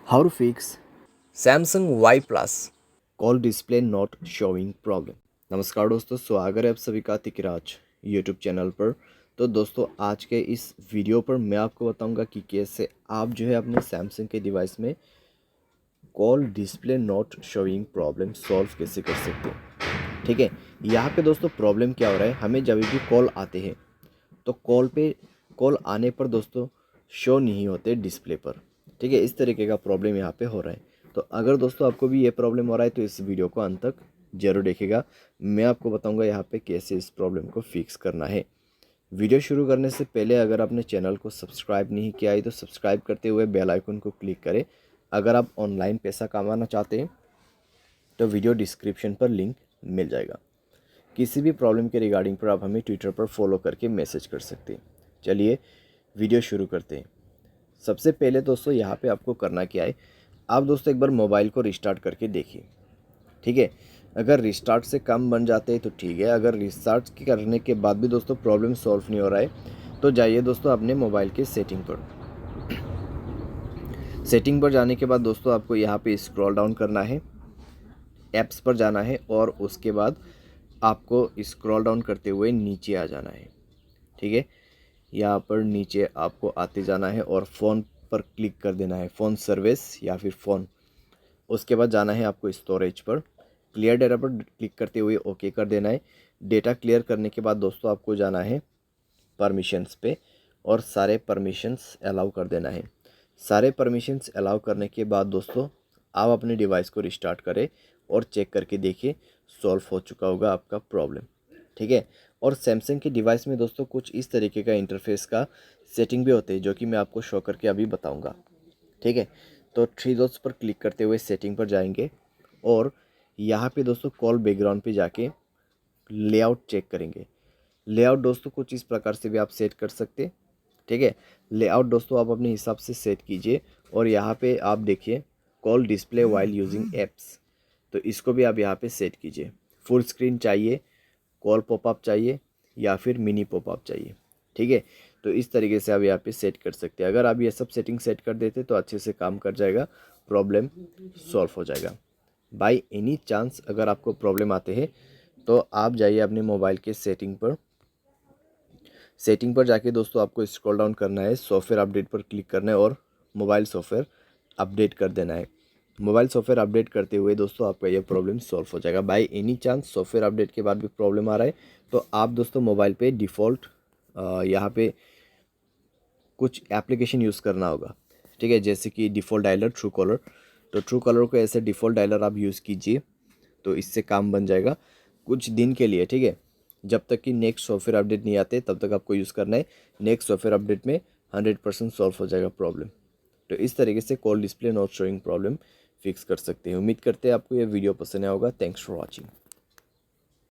How to fix Samsung Y Plus। Call display not showing problem. नमस्कार दोस्तों, स्वागत है आप सभी का तिकराज यूट्यूब चैनल पर। तो दोस्तों, आज के इस वीडियो पर मैं आपको बताऊंगा कि कैसे आप जो है अपने सैमसंग के डिवाइस में call display not showing problem solve कैसे कर सकते हैं। ठीक है, यहाँ पे दोस्तों प्रॉब्लम क्या हो रहा है, हमें जब भी कॉल आते हैं तो कॉल आने पर दोस्तों शो नहीं होते डिस्प्ले पर। ठीक है, इस तरीके का प्रॉब्लम यहाँ पे हो रहा है। तो अगर दोस्तों आपको भी ये प्रॉब्लम हो रहा है तो इस वीडियो को अंत तक जरूर देखेगा। मैं आपको बताऊंगा यहाँ पे कैसे इस प्रॉब्लम को फिक्स करना है। वीडियो शुरू करने से पहले अगर आपने चैनल को सब्सक्राइब नहीं किया है तो सब्सक्राइब करते हुए बेल आइकन को क्लिक करें। अगर आप ऑनलाइन पैसा कमाना चाहते हैं तो वीडियो डिस्क्रिप्शन पर लिंक मिल जाएगा। किसी भी प्रॉब्लम के रिगार्डिंग पर आप हमें ट्विटर पर फॉलो करके मैसेज कर सकते हैं। चलिए वीडियो शुरू करते हैं। सबसे पहले दोस्तों यहाँ पे आपको करना क्या है, आप दोस्तों एक बार मोबाइल को रिस्टार्ट करके देखिए। ठीक है, अगर रिस्टार्ट से कम बन जाते हैं तो ठीक है। अगर रिस्टार्ट करने के बाद भी दोस्तों प्रॉब्लम सॉल्व नहीं हो रहा है तो जाइए दोस्तों अपने मोबाइल के सेटिंग पर। सेटिंग पर जाने के बाद दोस्तों आपको यहाँ पे स्क्रॉल डाउन करना है, ऐप्स पर जाना है और उसके बाद आपको स्क्रॉल डाउन करते हुए नीचे आ जाना है। ठीक है, यहाँ पर नीचे आपको आते जाना है और फ़ोन पर क्लिक कर देना है, फ़ोन सर्विस या फिर फ़ोन। उसके बाद जाना है आपको स्टोरेज पर, क्लियर डेटा पर क्लिक करते हुए ओके कर देना है। डेटा क्लियर करने के बाद दोस्तों आपको जाना है परमिशंस पे और सारे परमिशंस अलाउ कर देना है। सारे परमिशंस अलाउ करने के बाद दोस्तों आप अपने डिवाइस को रिस्टार्ट करें और चेक करके देखिए सॉल्व हो चुका होगा आपका प्रॉब्लम। ठीक है, और सैमसंग के डिवाइस में दोस्तों कुछ इस तरीके का इंटरफेस का सेटिंग भी होते हैं जो कि मैं आपको शो करके अभी बताऊंगा। ठीक है, तो थ्री डॉट्स पर क्लिक करते हुए सेटिंग पर जाएंगे और यहाँ पे दोस्तों कॉल बैकग्राउंड पे जाके लेआउट चेक करेंगे। लेआउट दोस्तों कुछ इस प्रकार से भी आप सेट कर सकते हैं। ठीक है, लेआउट दोस्तों आप अपने हिसाब से सेट कीजिए और यहाँ पे आप देखिए call display while using apps, तो इसको भी आप यहाँ पे सेट कीजिए। फुल स्क्रीन चाहिए, कॉल पॉपअप चाहिए या फिर मिनी पॉपअप चाहिए। ठीक है, तो इस तरीके से आप यहाँ पे सेट कर सकते हैं। अगर आप ये सब सेटिंग सेट कर देते तो अच्छे से काम कर जाएगा, प्रॉब्लम सॉल्व हो जाएगा। बाय एनी चांस अगर आपको प्रॉब्लम आते हैं तो आप जाइए अपने मोबाइल के सेटिंग पर। सेटिंग पर जाके दोस्तों आपको स्क्रॉल डाउन करना है, सॉफ्टवेयर अपडेट पर क्लिक करना है और मोबाइल सॉफ्टवेयर अपडेट कर देना है। मोबाइल सॉफ्टवेयर अपडेट करते हुए दोस्तों आपका यह प्रॉब्लम सॉल्व हो जाएगा। By any chance software update के बाद भी प्रॉब्लम आ रहा है तो आप दोस्तों मोबाइल पे डिफ़ॉल्ट यहाँ पे कुछ एप्लीकेशन यूज़ करना होगा। ठीक है, जैसे कि डिफ़ॉल्ट डायलर, ट्रू कॉलर। तो ट्रू कॉलर को ऐसे डिफ़ॉल्ट डायलर आप यूज़ कीजिए तो इससे काम बन जाएगा कुछ दिन के लिए। ठीक है, जब तक कि नेक्स्ट सॉफ्टवेयर अपडेट नहीं आते तब तक आपको यूज़ करना है। नेक्स्ट सॉफ्टवेयर अपडेट में 100% सॉल्व हो जाएगा प्रॉब्लम। तो इस तरीके से call display not showing problem fix कर सकते हैं। उम्मीद करते हैं आपको ये वीडियो पसंद आया होगा। Thanks for watching.